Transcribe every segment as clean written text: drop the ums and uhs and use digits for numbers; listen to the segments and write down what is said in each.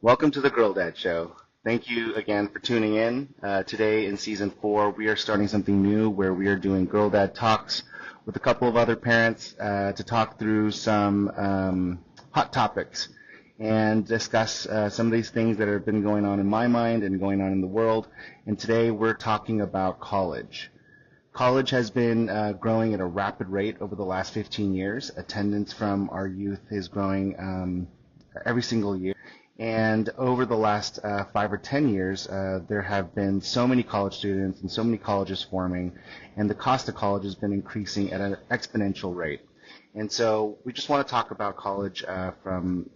Welcome to the Girl Dad Show. Thank you again for tuning in. Today in season 4, we are starting something new where we are doing Girl Dad Talks with a couple of other parents to talk through some hot topics and discuss some of these things that have been going on in my mind and going on in the world. And today we're talking about college. College has been growing at a rapid rate over the last 15 years. Attendance from our youth is growing every single year. And over the last 5 or 10 years, there have been so many college students and so many colleges forming, and the cost of college has been increasing at an exponential rate. And so we just want to talk about college from,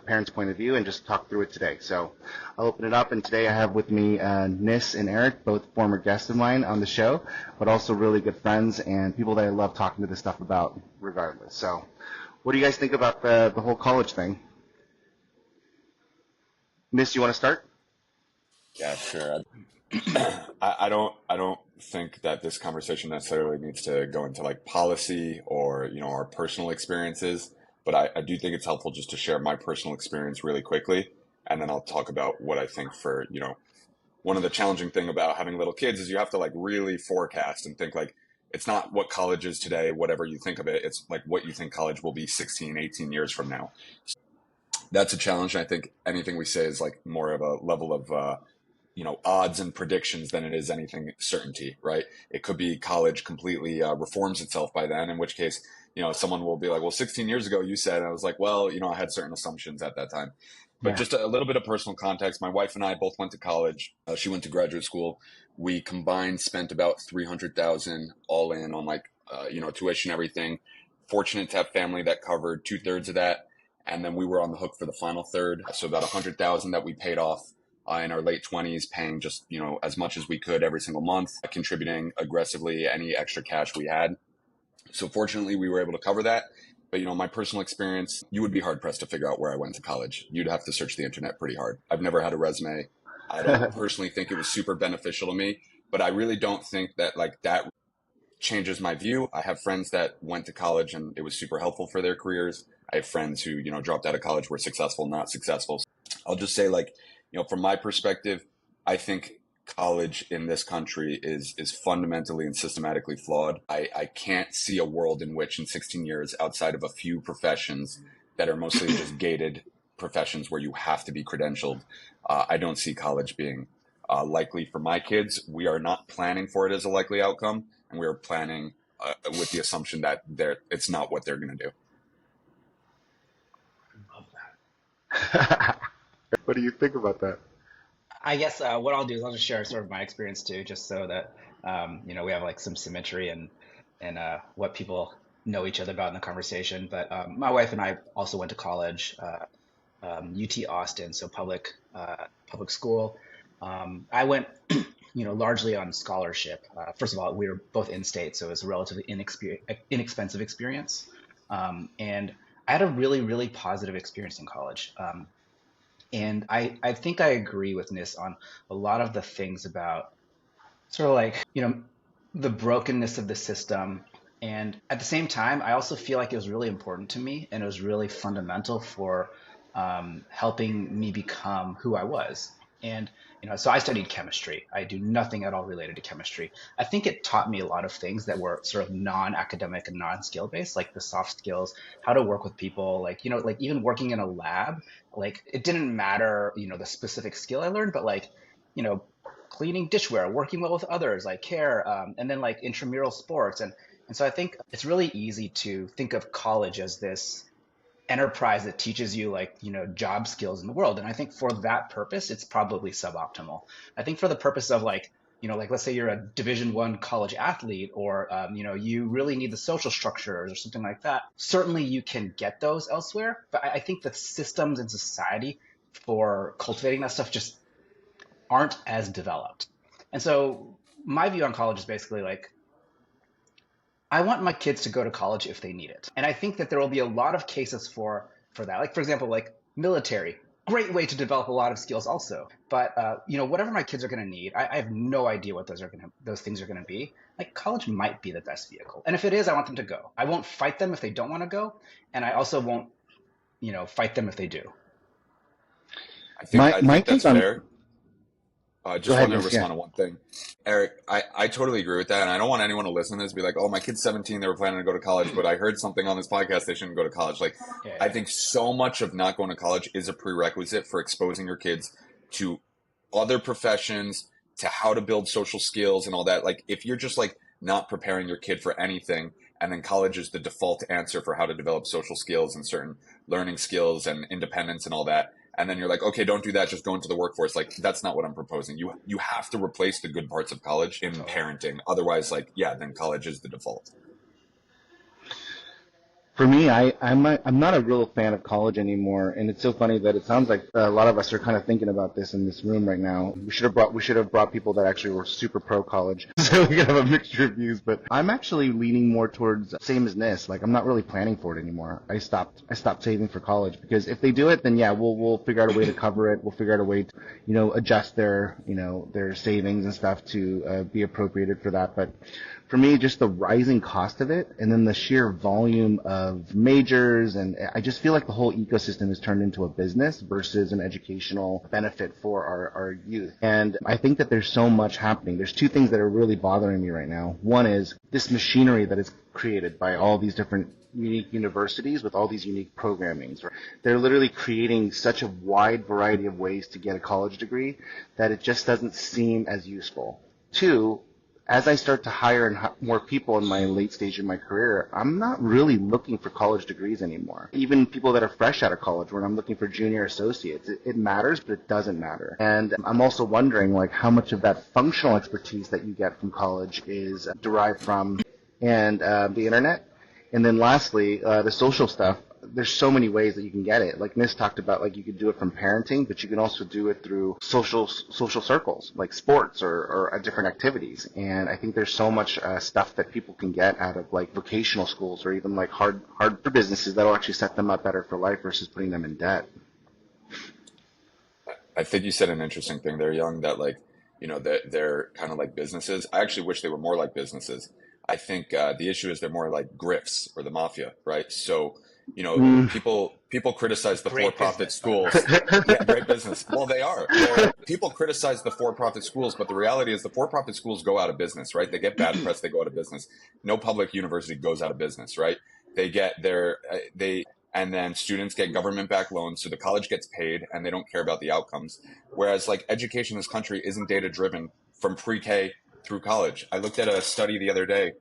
parents' point of view and just talk through it today. So I'll open it up, and today I have with me Nis and Eric, both former guests of mine on the show, but also really good friends and people that I love talking to this stuff about regardless. So what do you guys think about the whole college thing? Nis, you want to start? Yeah, sure. I don't think that this conversation necessarily needs to go into like policy or, our personal experiences, but I do think it's helpful just to share my personal experience really quickly, and then I'll talk about what I think for, one of the challenging thing about having little kids is you have to like really forecast and think like it's not what college is today, whatever you think of it, it's like what you think college will be 16, 18 years from now. That's a challenge. And I think anything we say is like more of a level of odds and predictions than it is anything certainty, right? It could be college completely reforms itself by then, in which case, someone will be like, well, 16 years ago you said, and I was like, well, I had certain assumptions at that time. But Yeah. just a little bit of personal context. My wife and I both went to college. She went to graduate school. We combined spent about 300,000 all in on like, tuition, everything. Fortunate to have family that covered 2/3 of that. And then we were on the hook for the final third. So about 100,000 that we paid off in our late 20s, paying just, as much as we could every single month, contributing aggressively any extra cash we had. So fortunately, we were able to cover that. But, my personal experience, you would be hard pressed to figure out where I went to college. You'd have to search the internet pretty hard. I've never had a resume. I don't personally think it was super beneficial to me, but I really don't think that like that changes my view. I have friends that went to college and it was super helpful for their careers. I have friends who, dropped out of college, were successful, not successful. I'll just say like, from my perspective, I think college in this country is fundamentally and systematically flawed. I can't see a world in which in 16 years, outside of a few professions that are mostly just gated professions where you have to be credentialed, I don't see college being likely for my kids. We are not planning for it as a likely outcome, and we are planning with the assumption that it's not what they're going to do. Love that. What do you think about that? I guess what I'll do is I'll just share sort of my experience too, just so that we have like some symmetry and what people know each other about in the conversation. But my wife and I also went to college, UT Austin, so public school. I went, largely on scholarship. First of all, we were both in state, so it was a relatively inexpensive experience. And I had a really, really positive experience in college. And I think I agree with Nis on a lot of the things about sort of like, the brokenness of the system. And at the same time, I also feel like it was really important to me and it was really fundamental for helping me become who I was. And, so I studied chemistry. I do nothing at all related to chemistry. I think it taught me a lot of things that were sort of non-academic and non-skill based, like the soft skills, how to work with people, like, like even working in a lab, like it didn't matter, the specific skill I learned, but like, you know, cleaning dishware, working well with others, like care, and then like intramural sports. And so I think it's really easy to think of college as this enterprise that teaches you like job skills in the world, and I think for that purpose it's probably suboptimal. I think for the purpose of like like let's say you're a Division 1 college athlete, or you really need the social structures or something like that, certainly you can get those elsewhere, but I think the systems in society for cultivating that stuff just aren't as developed. And so my view on college is basically like, I want my kids to go to college if they need it. And I think that there will be a lot of cases for that. Like for example, like military, great way to develop a lot of skills also. But whatever my kids are going to need, I have no idea what those things are going to be. Like college might be the best vehicle. And if it is, I want them to go. I won't fight them if they don't want to go, and I also won't, fight them if they do. My I my think take that's on fair. I Go just ahead, want to Nis. Yeah. respond to one thing. Eric, I totally agree with that. And I don't want anyone to listen to this and be like, oh, my kid's 17, they were planning to go to college, but I heard something on this podcast, they shouldn't go to college. Like, Yeah, I yeah. think so much of not going to college is a prerequisite for exposing your kids to other professions, to how to build social skills and all that. Like, if you're just like not preparing your kid for anything, and then college is the default answer for how to develop social skills and certain learning skills and independence and all that, and then you're like, okay, don't do that, just go into the workforce. Like, that's not what I'm proposing. You have to replace the good parts of college in Totally. parenting. Otherwise, like, yeah, then college is the default. For me, I'm not a real fan of college anymore, and it's so funny that it sounds like a lot of us are kind of thinking about this in this room right now. We should have brought people that actually were super pro college, so we could have a mixture of views. But I'm actually leaning more towards same as Nis. Like I'm not really planning for it anymore. I stopped saving for college because if they do it, then yeah, we'll figure out a way to cover it. We'll figure out a way to adjust their their savings and stuff to be appropriated for that. But for me, just the rising cost of it and then the sheer volume of majors, and I just feel like the whole ecosystem has turned into a business versus an educational benefit for our youth. And I think that there's so much happening. There's two things that are really bothering me right now. One is this machinery that is created by all these different unique universities with all these unique programmings. They're literally creating such a wide variety of ways to get a college degree that it just doesn't seem as useful. Two, as I start to hire more people in my late stage of my career, I'm not really looking for college degrees anymore. Even people that are fresh out of college, when I'm looking for junior associates, it matters, but it doesn't matter. And I'm also wondering, like, how much of that functional expertise that you get from college is derived from the internet. And then lastly, the social stuff. There's so many ways that you can get it. Like Nis talked about, like you could do it from parenting, but you can also do it through social circles, like sports or different activities. And I think there's so much stuff that people can get out of like vocational schools or even like hard businesses that'll actually set them up better for life versus putting them in debt. I think you said an interesting thing there, Young, that like, that they're kind of like businesses. I actually wish they were more like businesses. I think the issue is they're more like grifts or the mafia, right? So, people criticize the Great for-profit business, by the way. schools. Yeah, great business. Well, they are. People criticize the for-profit schools, but the reality is the for-profit schools go out of business, right? They get bad press, they go out of business. No public university goes out of business, right? They get and then students get government-backed loans, so the college gets paid, and they don't care about the outcomes. Whereas, like, education in this country isn't data-driven from pre-K through college. I looked at a study the other day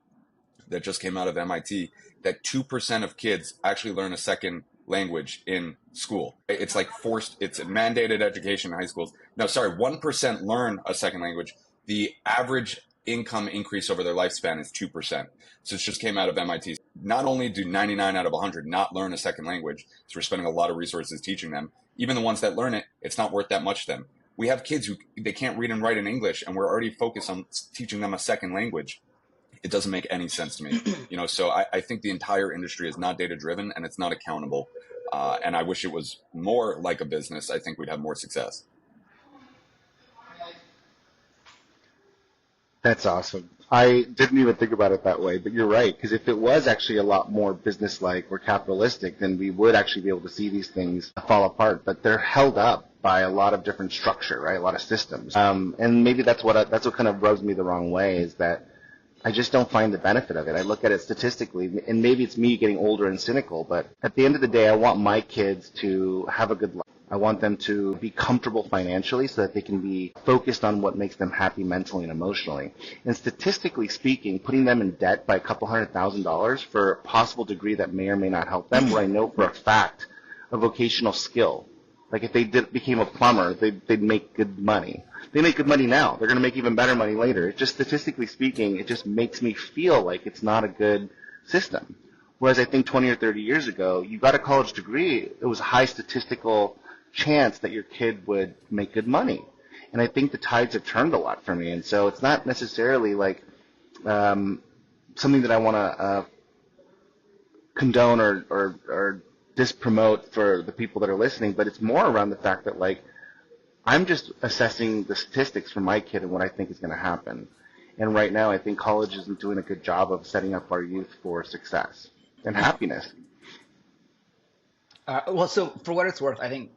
that just came out of MIT that 2% of kids actually learn a second language in school. It's like forced, it's mandated education in high schools. No, sorry, 1% learn a second language. The average income increase over their lifespan is 2%. So it just came out of MIT. Not only do 99 out of 100 not learn a second language, so we're spending a lot of resources teaching them, even the ones that learn it, it's not worth that much to them. We have kids who they can't read and write in English, and we're already focused on teaching them a second language. It doesn't make any sense to me. So I think the entire industry is not data driven and it's not accountable. And I wish it was more like a business. I think we'd have more success. That's awesome. I didn't even think about it that way, but you're right. Because if it was actually a lot more business-like or capitalistic, then we would actually be able to see these things fall apart. But they're held up by a lot of different structure, right? A lot of systems. And maybe that's what kind of rubs me the wrong way is that I just don't find the benefit of it. I look at it statistically, and maybe it's me getting older and cynical, but at the end of the day, I want my kids to have a good life. I want them to be comfortable financially so that they can be focused on what makes them happy mentally and emotionally. And statistically speaking, putting them in debt by a couple $100,000 for a possible degree that may or may not help them, where I know for a fact a vocational skill, like if they became a plumber, they'd make good money. They make good money now. They're going to make even better money later. It just statistically speaking, it just makes me feel like it's not a good system. Whereas I think 20 or 30 years ago, you got a college degree, it was a high statistical chance that your kid would make good money. And I think the tides have turned a lot for me. And so it's not necessarily like something that I want to condone or dispromote for the people that are listening, but it's more around the fact that like I'm just assessing the statistics for my kid and what I think is going to happen. And right now I think college isn't doing a good job of setting up our youth for success and happiness. Well, so for what it's worth, I think,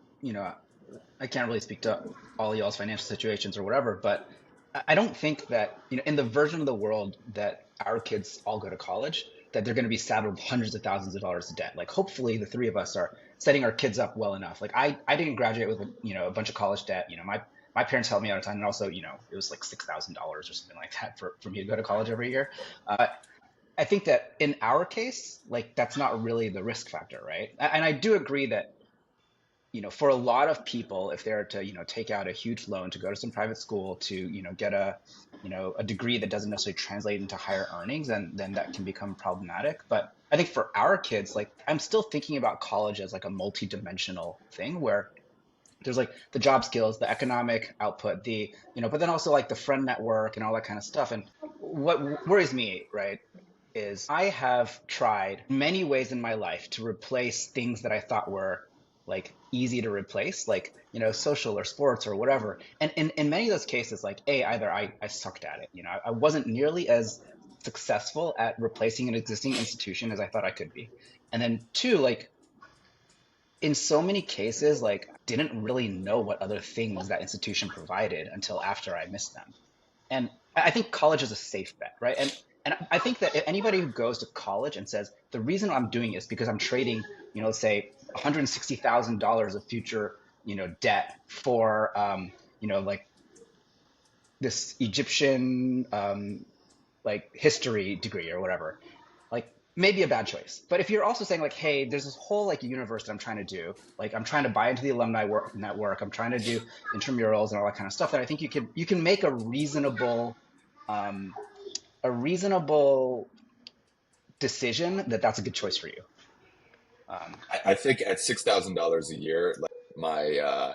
I can't really speak to all y'all's financial situations or whatever, but I don't think that, in the version of the world that our kids all go to college, that they're going to be saddled with hundreds of thousands of dollars of debt. Like, hopefully the three of us are setting our kids up well enough. Like, I didn't graduate with, a bunch of college debt. My parents helped me out a ton. And also, it was like $6,000 or something like that for me to go to college every year. I think that in our case, like, that's not really the risk factor, right? And I do agree that, for a lot of people, if they're to, take out a huge loan to go to some private school to, get a degree that doesn't necessarily translate into higher earnings, and then that can become problematic. But I think for our kids, like, I'm still thinking about college as like a multi-dimensional thing where there's like the job skills, the economic output, but then also like the friend network and all that kind of stuff. And what worries me, right, is I have tried many ways in my life to replace things that I thought were like easy to replace, like, social or sports or whatever. And in many of those cases, like, either I sucked at it, I wasn't nearly as successful at replacing an existing institution as I thought I could be. And then two, like, in so many cases, like, didn't really know what other things that institution provided until after I missed them. And I think college is a safe bet, right? And I think that anybody who goes to college and says the reason I'm doing it is because I'm trading, let's say $160,000 of future, debt for, like this Egyptian, like history degree or whatever, like, maybe a bad choice. But if you're also saying like, hey, there's this whole like universe that I'm trying to do, like, I'm trying to buy into the alumni network, I'm trying to do intramurals and all that kind of stuff, then I think you can make a reasonable decision that that's a good choice for you. I think at $6,000 a year, like, my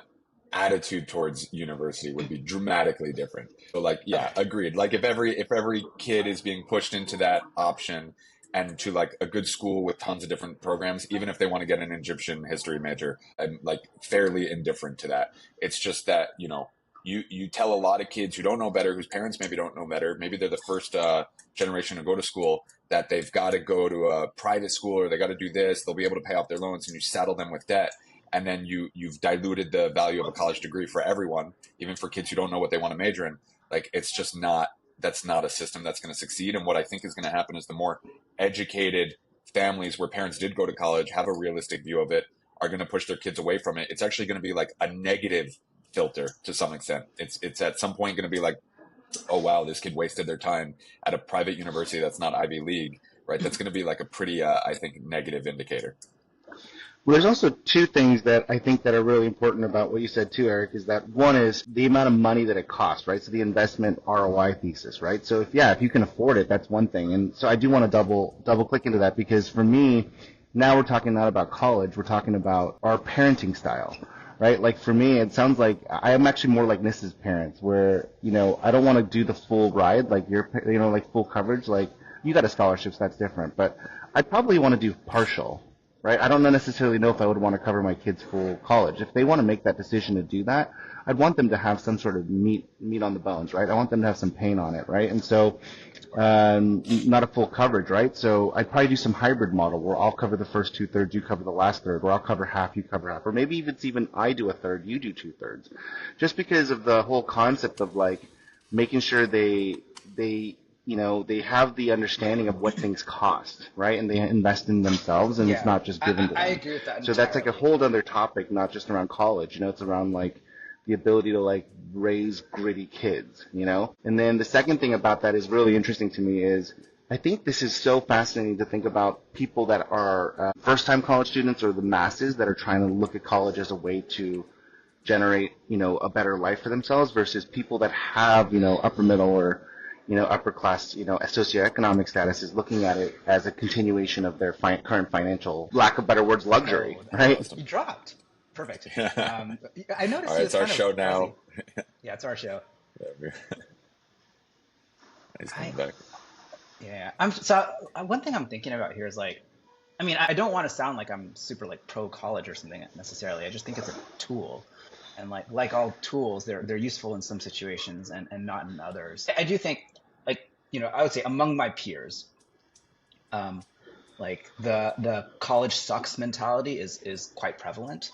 attitude towards university would be dramatically different. So, like, yeah, Okay. agreed. Like, if every kid is being pushed into that option and to like a good school with tons of different programs, even if they want to get an Egyptian history major, I'm like fairly indifferent to that. It's just that, you tell a lot of kids who don't know better, whose parents maybe don't know better, maybe they're the first generation to go to school, that they've got to go to a private school or they got to do this, they'll be able to pay off their loans, and you saddle them with debt. And then you've diluted the value of a college degree for everyone, even for kids who don't know what they want to major in. Like, it's just not, that's not a system that's going to succeed. And what I think is going to happen is the more educated families where parents did go to college, have a realistic view of it, are going to push their kids away from it. It's actually going to be like a negative filter to some extent. It's at some point going to be like, oh wow, this kid wasted their time at a private university that's not Ivy League, right? That's going to be like a pretty, I think, negative indicator. Well, there's also two things that I think that are really important about what you said too, Eric, is that one is the amount of money that it costs, right? So the investment ROI thesis, right? So if you can afford it, that's one thing. And so I do want to double click into that, because for me, now we're talking not about college, we're talking about our parenting style, right? Like, for me, it sounds like I am actually more like Nis's parents, where, I don't want to do the full ride, like like full coverage. Like, you got a scholarship, so that's different. But I'd probably want to do partial, right? I don't necessarily know if I would want to cover my kids' full college. If they want to make that decision to do that, I'd want them to have some sort of meat on the bones, right? I want them to have some pain on it, right? And so, not a full coverage, right? So I'd probably do some hybrid model where I'll cover the first 2/3, you cover the last third, or I'll cover half, you cover half, or maybe if it's even I do a third, you do 2/3, just because of the whole concept of like making sure they have the understanding of what things cost, right? And they invest in themselves, and it's Yeah, not just given to them. I agree with that So that's like a entirely. whole other topic, not just around college. It's around like the ability to like raise gritty kids. And then the second thing about that is really interesting to me is I think this is so fascinating to think about people that are first-time college students, or the masses that are trying to look at college as a way to generate, a better life for themselves, versus people that have, upper middle or, upper class, socioeconomic status, is looking at it as a continuation of their current financial, lack of better words, luxury, Oh, right? you dropped. Perfect. All I noticed right, he was it's our kind show of fuzzy. now. Yeah, it's our show. He's I coming back. Yeah. One thing I'm thinking about here is like, I mean, I don't want to sound like I'm super like pro college or something necessarily. I just think it's a tool, and like all tools, they're useful in some situations and not in others. I do think, like, I would say among my peers, um, Like the college sucks mentality is quite prevalent.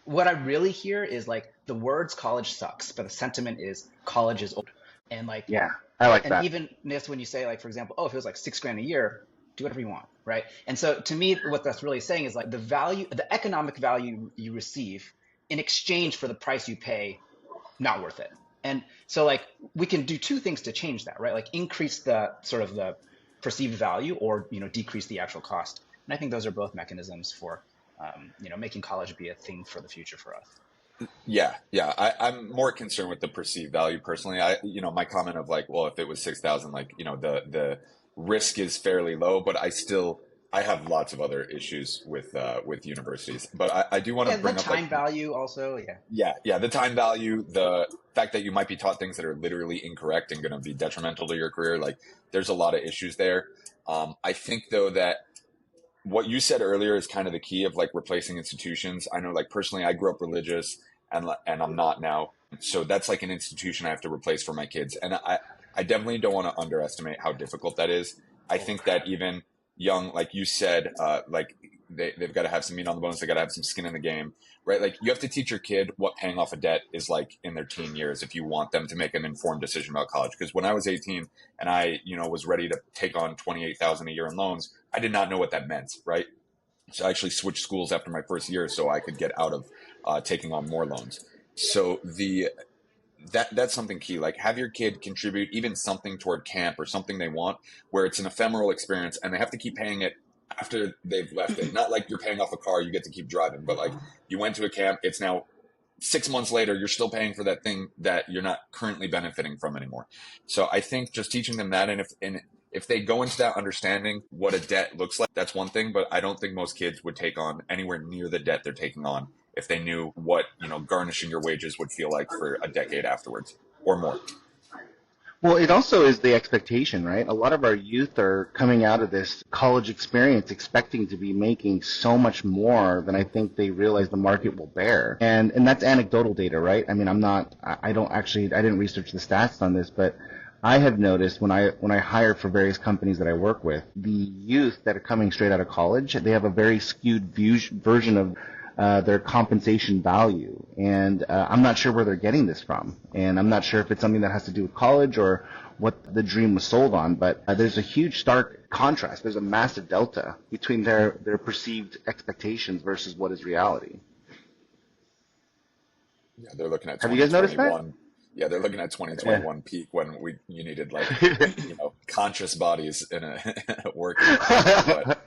What I really hear is like the words college sucks, but the sentiment is college is old. And like Yeah, I like and that. even this when you say like for example, oh, if it was like 6 grand a year, do whatever you want, right? And so to me, what that's really saying is like the value, the economic value you receive in exchange for the price you pay, not worth it. And so like we can do two things to change that, right? Like increase the sort of the perceived value or decrease the actual cost. And I think those are both mechanisms for making college be a thing for the future for us. Yeah. I'm more concerned with the perceived value personally. My comment of like, well, if it was 6,000, like, the risk is fairly low, but I have lots of other issues with universities. But I do want to Yeah, the bring up like, time value also, yeah. yeah, the time value, the fact that you might be taught things that are literally incorrect and going to be detrimental to your career. Like, there's a lot of issues there. I think though that what you said earlier is kind of the key of like replacing institutions. I know, like personally, I grew up religious, and I'm not now, so that's like an institution I have to replace for my kids. And I definitely don't want to underestimate how difficult that is. I think that even young, like you said, like they've got to have some meat on the bones. They got to have some skin in the game, right? Like you have to teach your kid what paying off a debt is like in their teen years if you want them to make an informed decision about college. Because when I was 18 and I, was ready to take on 28,000 a year in loans, I did not know what that meant, right? So I actually switched schools after my first year so I could get out of taking on more loans. So that's something key. Like have your kid contribute even something toward camp or something they want, where it's an ephemeral experience and they have to keep paying it after they've left it. Not like you're paying off a car, you get to keep driving, but like you went to a camp, it's now 6 months later, you're still paying for that thing that you're not currently benefiting from anymore. So I think just teaching them that, and if they go into that understanding what a debt looks like, that's one thing. But I don't think most kids would take on anywhere near the debt they're taking on if they knew what garnishing your wages would feel like for a decade afterwards or more. Well, it also is the expectation, right? A lot of our youth are coming out of this college experience expecting to be making so much more than I think they realize the market will bear. And that's anecdotal data, right? I mean, I didn't research the stats on this, but I have noticed when I hire for various companies that I work with, the youth that are coming straight out of college, they have a very skewed version of their compensation value. And I'm not sure where they're getting this from. And I'm not sure if it's something that has to do with college or what the dream was sold on. But there's a huge stark contrast. There's a massive delta between their perceived expectations versus what is reality. Yeah, they're looking at Have you guys noticed that? 2021. Yeah, they're looking at 2021 peak when you needed like conscious bodies in a working. But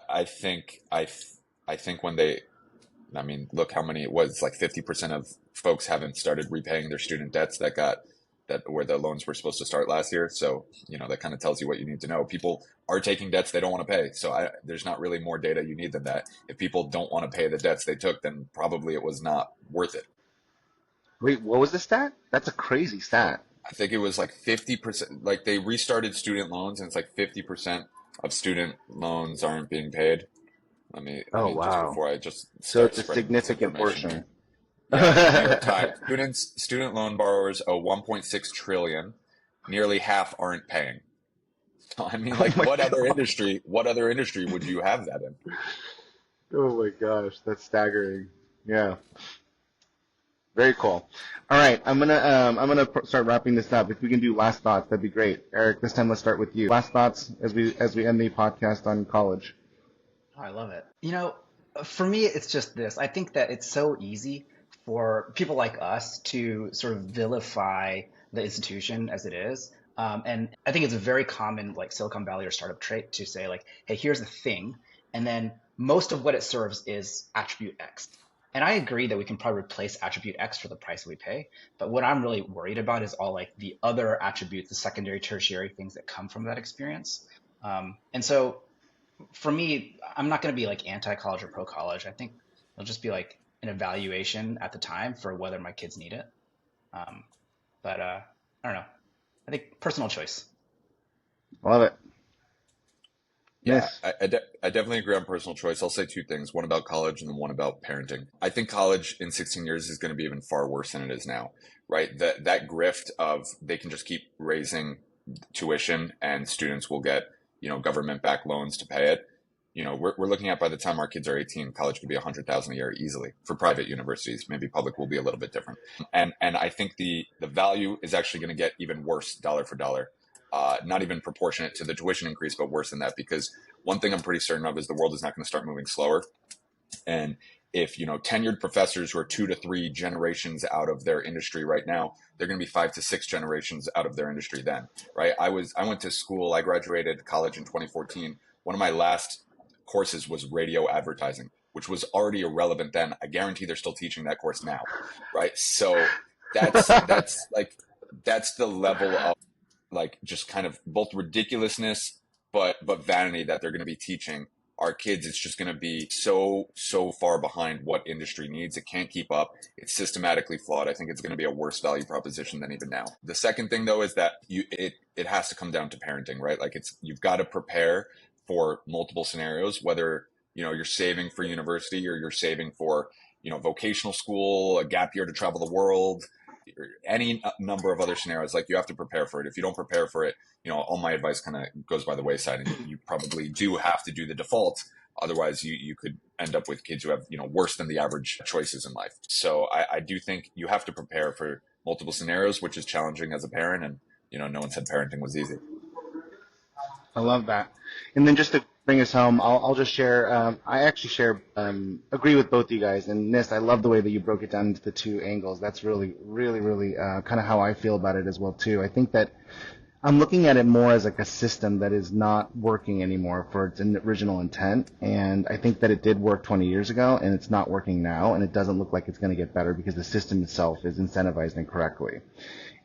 I think when look how many it was, like 50% of folks haven't started repaying their student debts that where the loans were supposed to start last year. So, that kind of tells you what you need to know. People are taking debts they don't want to pay. So there's not really more data you need than that. If people don't want to pay the debts they took, then probably it was not worth it. Wait, what was the stat? That's a crazy stat. I think it was like 50%, like they restarted student loans and it's like 50% of student loans aren't being paid. Oh, Just wow. before I just So start it's a spreading significant misinformation. portion. Yeah, New York Times. Student loan borrowers owe 1.6 trillion. Nearly half aren't paying. So Oh like my what other God. industry? What other industry would you have that in? Oh my gosh, that's staggering. Yeah. Very cool. All right, I'm gonna start wrapping this up. If we can do last thoughts, that'd be great. Eric, this time let's start with you. Last thoughts as we end the podcast on college. Oh, I love it. For me, it's just this. I think that it's so easy for people like us to sort of vilify the institution as it is. And I think it's a very common like Silicon Valley or startup trait to say like, hey, here's the thing. And then most of what it serves is attribute X. And I agree that we can probably replace attribute X for the price we pay. But what I'm really worried about is all like the other attributes, the secondary, tertiary things that come from that experience. And so for me, I'm not going to be like anti-college or pro-college. I think it'll just be like an evaluation at the time for whether my kids need it. Um, but I don't know. I think personal choice. Love it. Yeah, Miss. I definitely agree on personal choice. I'll say two things, one about college and then one about parenting. I think college in 16 years is going to be even far worse than it is now, right? That grift of they can just keep raising tuition and students will get government-backed loans to pay it. We're looking at, by the time our kids are 18, college could be $100,000 a year easily for private universities. Maybe public will be a little bit different. And I think the value is actually going to get even worse dollar for dollar. Not even proportionate to the tuition increase, but worse than that, because one thing I'm pretty certain of is the world is not going to start moving slower. And if, tenured professors who are 2 to 3 generations out of their industry right now, they're going to be 5 to 6 generations out of their industry then, right? I went to school, I graduated college in 2014. One of my last courses was radio advertising, which was already irrelevant then. I guarantee they're still teaching that course now, right? So that's the level of just kind of both ridiculousness, but vanity that they're going to be teaching our kids. It's just going to be so far behind what industry needs. It can't keep up. It's systematically flawed. I think it's going to be a worse value proposition than even now. The second thing, though, is that it has to come down to parenting, right? You've got to prepare for multiple scenarios, whether you're saving for university or you're saving for vocational school, a gap year to travel the world, or any number of other scenarios. You have to prepare for it. If you don't prepare for it, all my advice kind of goes by the wayside, and you probably do have to do the default. Otherwise, you could end up with kids who have worse than the average choices in life. So I do think you have to prepare for multiple scenarios, which is challenging as a parent. And no one said parenting was easy. I love that. And then just to bring us home, I'll just share. I actually agree with both you guys. And Nis, I love the way that you broke it down into the 2 angles. That's really, really, really kind of how I feel about it as well too. I think that I'm looking at it more as a system that is not working anymore for its original intent. And I think that it did work 20 years ago, and it's not working now, and it doesn't look like it's going to get better because the system itself is incentivized incorrectly.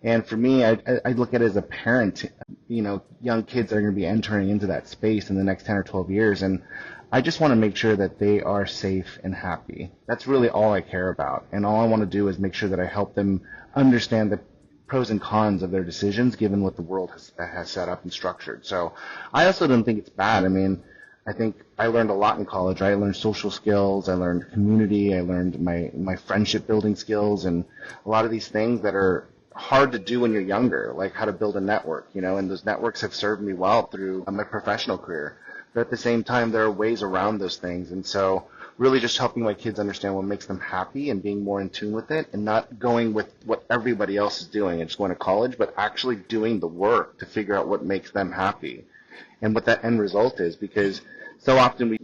And for me, I look at it as a parent, young kids that are going to be entering into that space in the next 10 or 12 years. And I just want to make sure that they are safe and happy. That's really all I care about. And all I want to do is make sure that I help them understand the pros and cons of their decisions, given what the world has set up and structured. So I also don't think it's bad. I mean, I think I learned a lot in college, right? I learned social skills, I learned community, I learned my friendship building skills, and a lot of these things that are hard to do when you're younger, like how to build a network, and those networks have served me well through my professional career. But at the same time, there are ways around those things. And so really just helping my kids understand what makes them happy and being more in tune with it, and not going with what everybody else is doing and just going to college, but actually doing the work to figure out what makes them happy and what that end result is. Because so often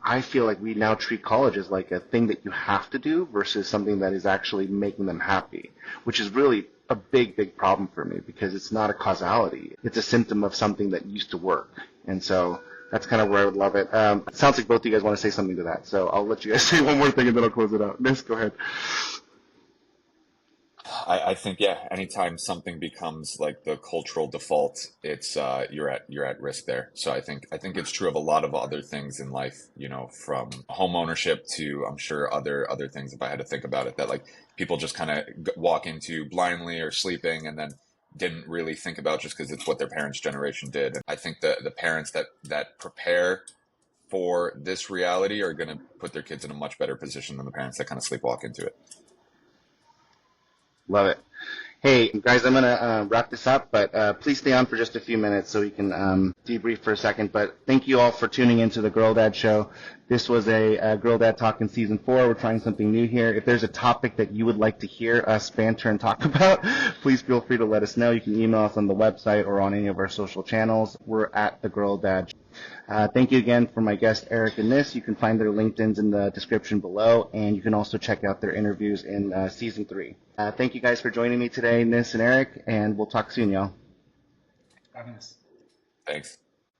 I feel like we now treat college as like a thing that you have to do versus something that is actually making them happy, which is really a big problem for me, because it's not a causality. It's a symptom of something that used to work. And so that's kind of where I would love it. It sounds like both of you guys want to say something to that. So I'll let you guys say one more thing and then I'll close it out. Nis, go ahead. I think, anytime something becomes like the cultural default, it's you're at risk there. So I think it's true of a lot of other things in life, from home ownership to, I'm sure, other things, if I had to think about it, that people just kind of walk into blindly or sleeping and then didn't really think about just because it's what their parents' generation did. And I think the parents that prepare for this reality are going to put their kids in a much better position than the parents that kind of sleepwalk into it. Love it. Hey, guys, I'm going to wrap this up, but please stay on for just a few minutes so we can debrief for a second. But thank you all for tuning into the Girl Dad Show. This was a Girl Dad Talk in Season 4. We're trying something new here. If there's a topic that you would like to hear us banter and talk about, please feel free to let us know. You can email us on the website or on any of our social channels. We're at the Girl Dad Show. Thank you again for my guests, Eric and Nis. You can find their LinkedIns in the description below, and you can also check out their interviews in Season 3. Thank you guys for joining me today, Nis and Eric, and we'll talk soon, y'all. Thanks. Thanks.